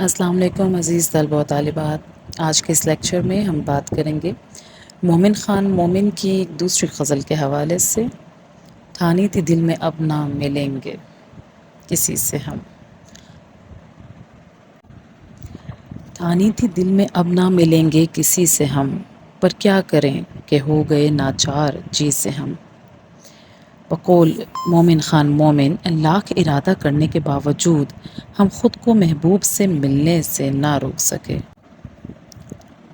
السلام علیکم عزیز طلبہ و طالبات، آج کے اس لیکچر میں ہم بات کریں گے مومن خان مومن کی ایک دوسری غزل کے حوالے سے۔ ٹھانی تھی دل میں اب نہ ملیں گے کسی سے ہم، ٹھانی تھی دل میں اب نہ ملیں گے کسی سے ہم، پر کیا کریں کہ ہو گئے ناچار جی سے ہم۔ بقول مومن خان مومن، لاکھ ارادہ کرنے کے باوجود ہم خود کو محبوب سے ملنے سے نہ روک سکے۔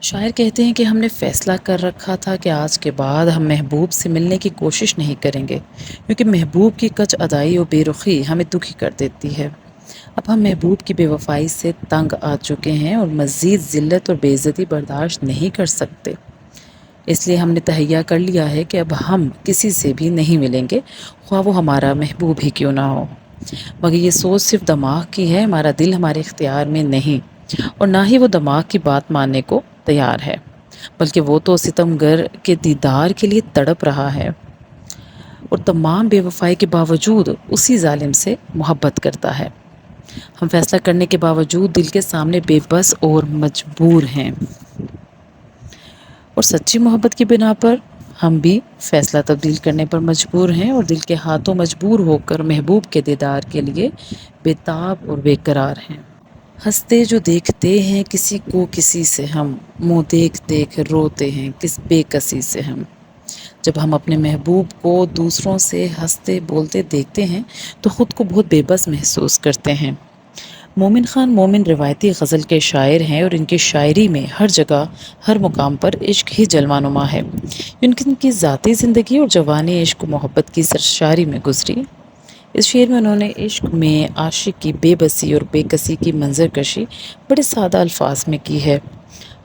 شاعر کہتے ہیں کہ ہم نے فیصلہ کر رکھا تھا کہ آج کے بعد ہم محبوب سے ملنے کی کوشش نہیں کریں گے، کیونکہ محبوب کی کچ ادائی اور بے رخی ہمیں دکھی کر دیتی ہے۔ اب ہم محبوب کی بے وفائی سے تنگ آ چکے ہیں اور مزید ذلت اور بے عزتی برداشت نہیں کر سکتے، اس لیے ہم نے تہیہ کر لیا ہے کہ اب ہم کسی سے بھی نہیں ملیں گے، خواہ وہ ہمارا محبوب ہی کیوں نہ ہو۔ مگر یہ سوچ صرف دماغ کی ہے، ہمارا دل ہمارے اختیار میں نہیں، اور نہ ہی وہ دماغ کی بات ماننے کو تیار ہے، بلکہ وہ تو ستم گر کے دیدار کے لیے تڑپ رہا ہے اور تمام بے وفائی کے باوجود اسی ظالم سے محبت کرتا ہے۔ ہم فیصلہ کرنے کے باوجود دل کے سامنے بے بس اور مجبور ہیں، اور سچی محبت کی بنا پر ہم بھی فیصلہ تبدیل کرنے پر مجبور ہیں اور دل کے ہاتھوں مجبور ہو کر محبوب کے دیدار کے لیے بے تاب اور بے قرار ہیں۔ ہنستے جو دیکھتے ہیں کسی کو کسی سے ہم، منہ دیکھ دیکھ روتے ہیں کس بے کسی سے ہم۔ جب ہم اپنے محبوب کو دوسروں سے ہنستے بولتے دیکھتے ہیں تو خود کو بہت بے بس محسوس کرتے ہیں۔ مومن خان مومن روایتی غزل کے شاعر ہیں اور ان کی شاعری میں ہر جگہ ہر مقام پر عشق ہی جلوہ نما ہے۔ ان کی ذاتی زندگی اور جوانی عشق و محبت کی سرشاری میں گزری۔ اس شعر میں انہوں نے عشق میں عاشق کی بے بسی اور بے کسی کی منظر کشی بڑے سادہ الفاظ میں کی ہے۔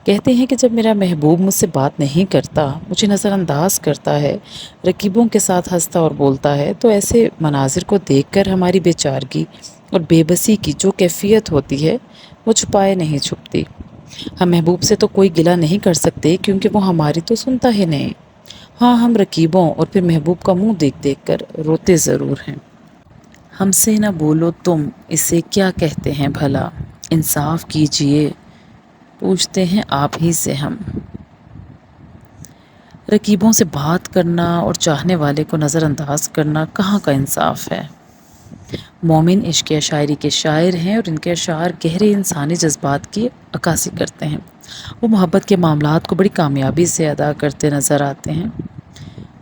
کہتے ہیں کہ جب میرا محبوب مجھ سے بات نہیں کرتا، مجھے نظر انداز کرتا ہے، رقیبوں کے ساتھ ہنستا اور بولتا ہے، تو ایسے مناظر کو دیکھ کر ہماری بے چارگی اور بے بسی کی جو کیفیت ہوتی ہے وہ چھپائے نہیں چھپتی۔ ہم محبوب سے تو کوئی گلہ نہیں کر سکتے کیونکہ وہ ہماری تو سنتا ہی نہیں۔ ہاں، ہم رقیبوں اور پھر محبوب کا منہ دیکھ دیکھ کر روتے ضرور ہیں۔ ہم سے نہ بولو تم اسے کیا کہتے ہیں بھلا، انصاف کیجئے پوچھتے ہیں آپ ہی سے ہم۔ رقیبوں سے بات کرنا اور چاہنے والے کو نظر انداز کرنا کہاں کا انصاف ہے۔ مومن عشق شاعری کے شاعر ہیں اور ان کے اشعار گہرے انسانی جذبات کی عکاسی کرتے ہیں۔ وہ محبت کے معاملات کو بڑی کامیابی سے ادا کرتے نظر آتے ہیں۔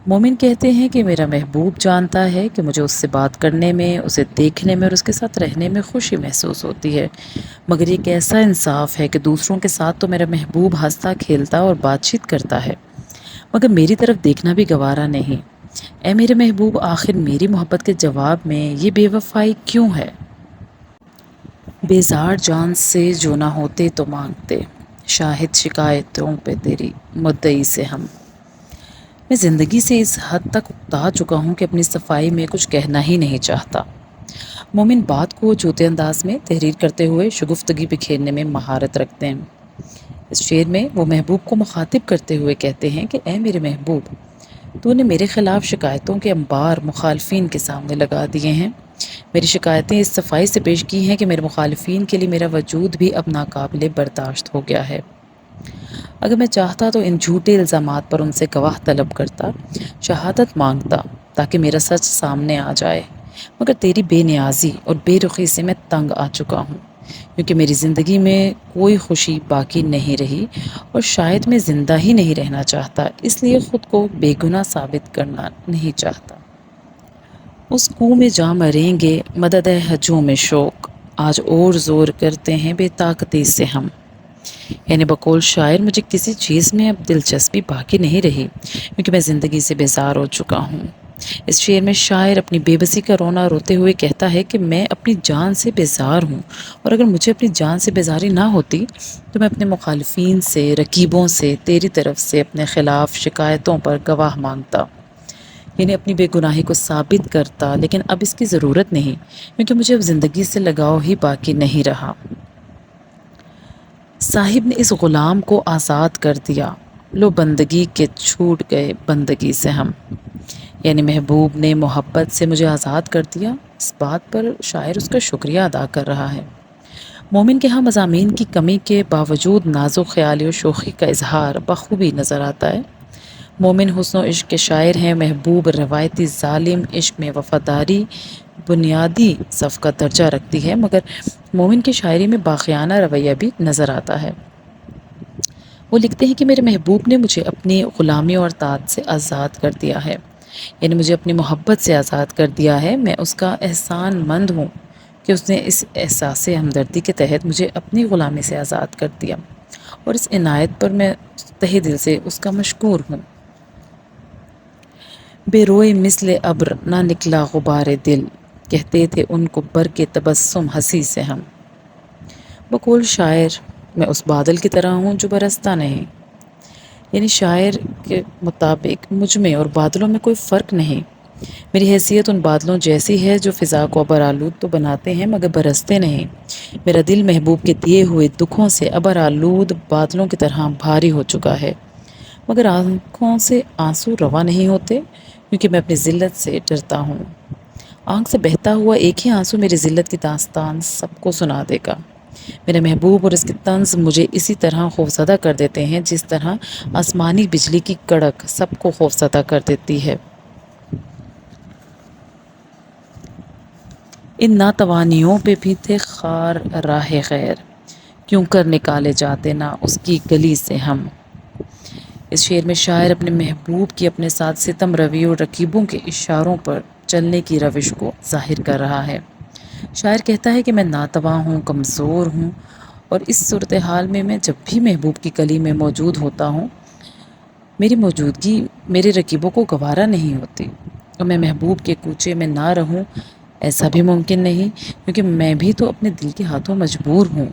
مومن کہتے ہیں کہ میرا محبوب جانتا ہے کہ مجھے اس سے بات کرنے میں، اسے دیکھنے میں اور اس کے ساتھ رہنے میں خوشی محسوس ہوتی ہے، مگر یہ کیسا انصاف ہے کہ دوسروں کے ساتھ تو میرا محبوب ہنستا کھیلتا اور بات چیت کرتا ہے، مگر میری طرف دیکھنا بھی گوارا نہیں۔ اے میرے محبوب، آخر میری محبت کے جواب میں یہ بے وفائی کیوں ہے؟ بیزار جان سے جو نہ ہوتے تو مانگتے، شاہد شکایتوں پہ تیری مدعی سے ہم۔ میں زندگی سے اس حد تک اکتا چکا ہوں کہ اپنی صفائی میں کچھ کہنا ہی نہیں چاہتا۔ مومن بات کو جوتے انداز میں تحریر کرتے ہوئے شگفتگی بکھیرنے میں مہارت رکھتے ہیں۔ اس شعر میں وہ محبوب کو مخاطب کرتے ہوئے کہتے ہیں کہ اے میرے محبوب، تو نے میرے خلاف شکایتوں کے انبار مخالفین کے سامنے لگا دیے ہیں۔ میری شکایتیں اس صفائی سے پیش کی ہیں کہ میرے مخالفین کے لیے میرا وجود بھی اب ناقابل برداشت ہو گیا ہے۔ اگر میں چاہتا تو ان جھوٹے الزامات پر ان سے گواہ طلب کرتا، شہادت مانگتا تاکہ میرا سچ سامنے آ جائے، مگر تیری بے نیازی اور بے رخی سے میں تنگ آ چکا ہوں، کیونکہ میری زندگی میں کوئی خوشی باقی نہیں رہی اور شاید میں زندہ ہی نہیں رہنا چاہتا، اس لیے خود کو بے گناہ ثابت کرنا نہیں چاہتا۔ اس کنویں میں جا مریں گے مدد ہے ہجوم میں شوق، آج اور زور کرتے ہیں بے طاقتی سے ہم۔ یعنی بقول شاعر، مجھے کسی چیز میں اب دلچسپی باقی نہیں رہی کیونکہ میں زندگی سے بیزار ہو چکا ہوں۔ اس شعر میں شاعر اپنی بے بسی کا رونا روتے ہوئے کہتا ہے کہ میں اپنی جان سے بیزار ہوں، اور اگر مجھے اپنی جان سے بیزاری نہ ہوتی تو میں اپنے مخالفین سے، رقیبوں سے، تیری طرف سے اپنے خلاف شکایتوں پر گواہ مانگتا، یعنی اپنی بے گناہی کو ثابت کرتا، لیکن اب اس کی ضرورت نہیں کیونکہ مجھے اب زندگی سے لگاؤ ہی باقی نہیں رہا۔ صاحب نے اس غلام کو آزاد کر دیا، لو بندگی کے چھوٹ گئے بندگی سے ہم۔ یعنی محبوب نے محبت سے مجھے آزاد کر دیا، اس بات پر شاعر اس کا شکریہ ادا کر رہا ہے۔ مومن کے ہاں مضامین کی کمی کے باوجود نازک خیالی و شوخی کا اظہار بخوبی نظر آتا ہے۔ مومن حسن و عشق کے شاعر ہیں، محبوب روایتی ظالم عشق میں وفاداری بنیادی صف کا درجہ رکھتی ہے، مگر مومن کی شاعری میں باخیانہ رویہ بھی نظر آتا ہے۔ وہ لکھتے ہیں کہ میرے محبوب نے مجھے اپنی غلامی اور طاعت سے آزاد کر دیا ہے، یعنی مجھے اپنی محبت سے آزاد کر دیا ہے۔ میں اس کا احسان مند ہوں کہ اس نے اس احساس ہمدردی کے تحت مجھے اپنی غلامی سے آزاد کر دیا، اور اس عنایت پر میں تہہ دل سے اس کا مشکور ہوں۔ بے روئے مثل ابر نہ نکلا غبار دل، کہتے تھے ان کو برق تبسم ہنسی سے ہم۔ بقول شاعر میں اس بادل کی طرح ہوں جو برستا نہیں، یعنی شاعر کے مطابق مجھ میں اور بادلوں میں کوئی فرق نہیں۔ میری حیثیت ان بادلوں جیسی ہے جو فضا کو ابر آلود تو بناتے ہیں مگر برستے نہیں۔ میرا دل محبوب کے دیے ہوئے دکھوں سے ابر آلود بادلوں کی طرح بھاری ہو چکا ہے، مگر آنکھوں سے آنسو روا نہیں ہوتے، کیونکہ میں اپنی ذلت سے ڈرتا ہوں۔ آنکھ سے بہتا ہوا ایک ہی آنسو میری ذلت کی داستان سب کو سنا دے گا۔ میرے محبوب اور اس کے طنز مجھے اسی طرح خوفزدہ کر دیتے ہیں جس طرح آسمانی بجلی کی کڑک سب کو خوفزدہ کر دیتی ہے۔ ان ناتوانیوں پہ بھی تھے خار راہ غیر، کیوں کر نکالے جاتے نہ اس کی گلی سے ہم۔ اس شعر میں شاعر اپنے محبوب کی اپنے ساتھ ستم روی اور رقیبوں کے اشاروں پر چلنے کی روش کو ظاہر کر رہا ہے۔ شاعر کہتا ہے کہ میں ناتواں ہوں، کمزور ہوں، اور اس صورتحال میں جب بھی محبوب کی گلی میں موجود ہوتا ہوں، میری موجودگی میرے رقیبوں کو گوارا نہیں ہوتی، اور میں محبوب کے کوچے میں نہ رہوں ایسا بھی ممکن نہیں، کیونکہ میں بھی تو اپنے دل کے ہاتھوں مجبور ہوں۔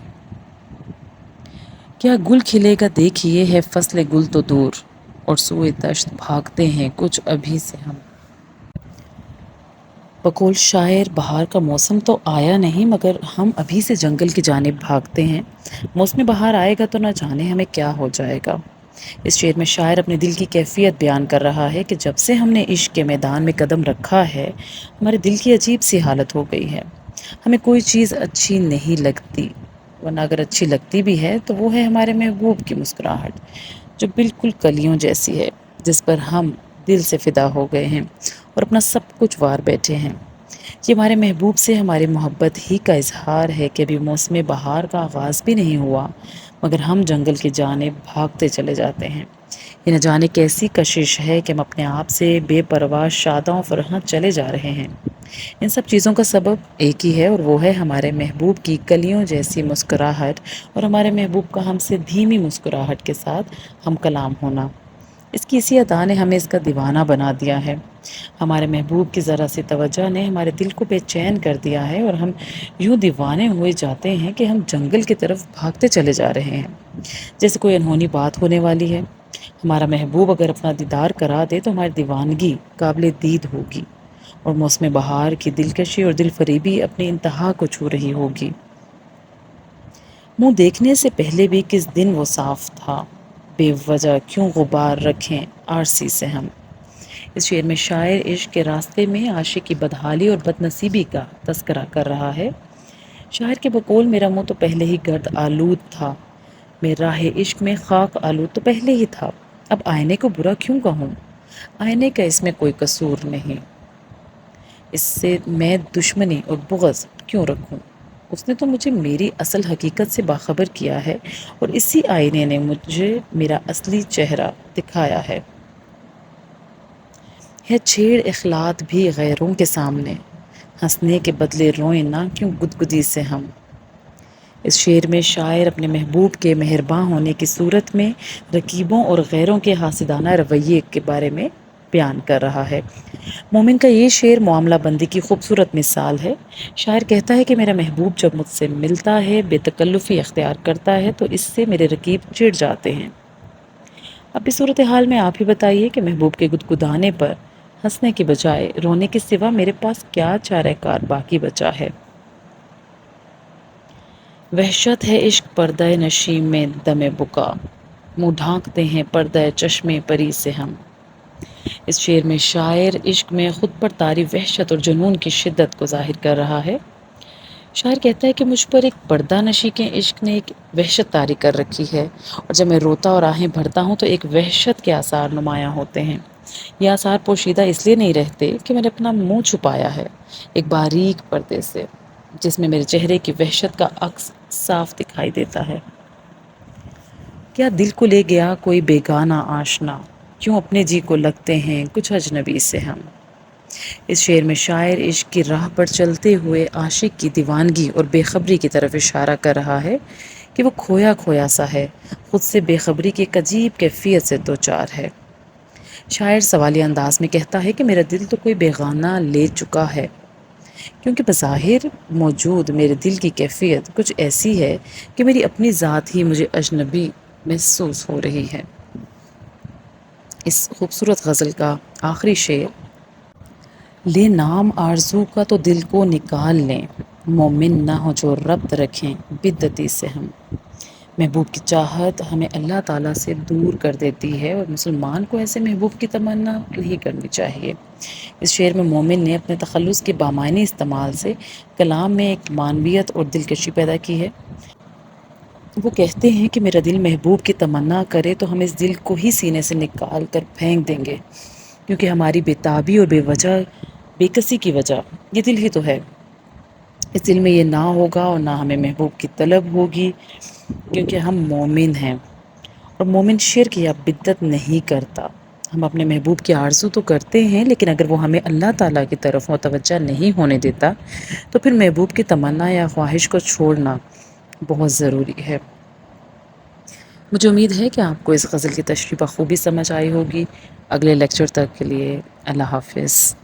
کیا گل کھلے گا دیکھیے ہے فصل گل تو دور، اور سوئے دشت بھاگتے ہیں کچھ ابھی سے ہم۔ بقول شاعر بہار کا موسم تو آیا نہیں، مگر ہم ابھی سے جنگل کی جانب بھاگتے ہیں۔ موسم بہار آئے گا تو نہ جانے ہمیں کیا ہو جائے گا۔ اس شعر میں شاعر اپنے دل کی کیفیت بیان کر رہا ہے کہ جب سے ہم نے عشق کے میدان میں قدم رکھا ہے، ہمارے دل کی عجیب سی حالت ہو گئی ہے۔ ہمیں کوئی چیز اچھی نہیں لگتی، ورنہ اگر اچھی لگتی بھی ہے تو وہ ہے ہمارے محبوب کی مسکراہٹ، جو بالکل کلیوں جیسی ہے، جس پر ہم دل سے فدا ہو گئے ہیں اور اپنا سب کچھ وار بیٹھے ہیں۔ یہ ہمارے محبوب سے ہماری محبت ہی کا اظہار ہے کہ ابھی موسم بہار کا آغاز بھی نہیں ہوا، مگر ہم جنگل کی جانب بھاگتے چلے جاتے ہیں۔ یہ نہ جانے کیسی کشش ہے کہ ہم اپنے آپ سے بے پرواہ شاداں فرحاں چلے جا رہے ہیں۔ ان سب چیزوں کا سبب ایک ہی ہے، اور وہ ہے ہمارے محبوب کی کلیوں جیسی مسکراہٹ اور ہمارے محبوب کا ہم سے دھیمی مسکراہٹ کے ساتھ ہم کلام ہونا۔ اس کی اسی ادا نے ہمیں اس کا دیوانہ بنا دیا ہے۔ ہمارے محبوب کی ذرا سی توجہ نے ہمارے دل کو بے چین کر دیا ہے، اور ہم یوں دیوانے ہوئے جاتے ہیں کہ ہم جنگل کی طرف بھاگتے چلے جا رہے ہیں، جیسے کوئی انہونی بات ہونے والی ہے۔ ہمارا محبوب اگر اپنا دیدار کرا دے تو ہماری دیوانگی قابل دید ہوگی، اور موسم بہار کی دلکشی اور دل فریبی اپنی انتہا کو چھو رہی ہوگی۔ منہ دیکھنے سے پہلے بھی کس دن وہ صاف تھا، بے وجہ کیوں غبار رکھیں عارضی سے ہم۔ اس شعر میں شاعر عشق کے راستے میں عاشق کی بدحالی اور بد نصیبی کا تذکرہ کر رہا ہے۔ شاعر کے بقول میرا منہ تو پہلے ہی گرد آلود تھا، میں راہ عشق میں خاک آلود تو پہلے ہی تھا، اب آئینے کو برا کیوں کہوں، آئینے کا اس میں کوئی قصور نہیں، اس سے میں دشمنی اور بغض کیوں رکھوں، اس نے تو مجھے میری اصل حقیقت سے باخبر کیا ہے، اور اسی آئینے نے مجھے میرا اصلی چہرہ دکھایا ہے۔ چھیڑ اخلاط بھی غیروں کے سامنے، ہنسنے کے بدلے روئیں نہ کیوں گدگدی سے ہم۔ اس شعر میں شاعر اپنے محبوب کے مہرباں ہونے کی صورت میں رقیبوں اور غیروں کے حاسدانہ رویے کے بارے میں بیان کر رہا ہے۔ مومن کا یہ شعر معاملہ بندی کی خوبصورت مثال ہے۔ شاعر کہتا ہے کہ میرا محبوب جب مجھ سے ملتا ہے، بے تکلفی اختیار کرتا ہے، تو اس سے میرے رقیب چڑ جاتے ہیں۔ اب اس صورتحال میں آپ ہی بتائیے کہ محبوب کے گدگدانے پر ہنسنے کے بجائے رونے کے سوا میرے پاس کیا چارہ کار باقی بچا ہے۔ وحشت ہے عشق پردہ نشیم میں دم بکا، منہ ڈھانکتے ہیں پردہ چشمے پری سے ہم۔ اس شعر میں شاعر عشق میں خود پر طاری وحشت اور جنون کی شدت کو ظاہر کر رہا ہے۔ شاعر کہتا ہے کہ مجھ پر ایک پردہ نشی کے عشق نے ایک وحشت طاری کر رکھی ہے، اور جب میں روتا اور آہیں بھرتا ہوں تو ایک وحشت کے آثار نمایاں ہوتے ہیں۔ یہ آثار پوشیدہ اس لیے نہیں رہتے کہ میں نے اپنا منہ چھپایا ہے، ایک باریک پردے سے، جس میں میرے چہرے کی وحشت کا عکس صاف دکھائی دیتا ہے۔ کیا دل کو لے گیا کوئی بیگانہ آشنا، کیوں اپنے جی کو لگتے ہیں کچھ اجنبی سے ہم۔ اس شعر میں شاعر عشق کی راہ پر چلتے ہوئے عاشق کی دیوانگی اور بے خبری کی طرف اشارہ کر رہا ہے کہ وہ کھویا کھویا سا ہے، خود سے بے خبری کی ایک عجیب کیفیت سے دوچار ہے۔ شاعر سوالیہ انداز میں کہتا ہے کہ میرا دل تو کوئی بیگانہ لے چکا ہے، کیونکہ بظاہر موجود میرے دل کی کیفیت کچھ ایسی ہے کہ میری اپنی ذات ہی مجھے اجنبی محسوس ہو رہی ہے۔ اس خوبصورت غزل کا آخری شعر: لے نام آرزو کا تو دل کو نکال لیں، مومن نہ ہو جو ربط رکھیں بدعتی سے ہم۔ محبوب کی چاہت ہمیں اللہ تعالیٰ سے دور کر دیتی ہے، اور مسلمان کو ایسے محبوب کی تمنا نہیں کرنی چاہیے۔ اس شعر میں مومن نے اپنے تخلص کے بامعنی استعمال سے کلام میں ایک معنویت اور دلکشی پیدا کی ہے۔ وہ کہتے ہیں کہ میرا دل محبوب کی تمنا کرے تو ہم اس دل کو ہی سینے سے نکال کر پھینک دیں گے، کیونکہ ہماری بے تابی اور بے وجہ بے کسی کی وجہ یہ دل ہی تو ہے۔ اس دل میں یہ نہ ہوگا اور نہ ہمیں محبوب کی طلب ہوگی، کیونکہ ہم مومن ہیں، اور مومن شرک یا بدعت نہیں کرتا۔ ہم اپنے محبوب کی آرزو تو کرتے ہیں، لیکن اگر وہ ہمیں اللہ تعالیٰ کی طرف متوجہ نہیں ہونے دیتا تو پھر محبوب کی تمنا یا خواہش کو چھوڑنا بہت ضروری ہے۔ مجھے امید ہے کہ آپ کو اس غزل کی تشریح بخوبی سمجھ آئی ہوگی۔ اگلے لیکچر تک کے لیے اللہ حافظ۔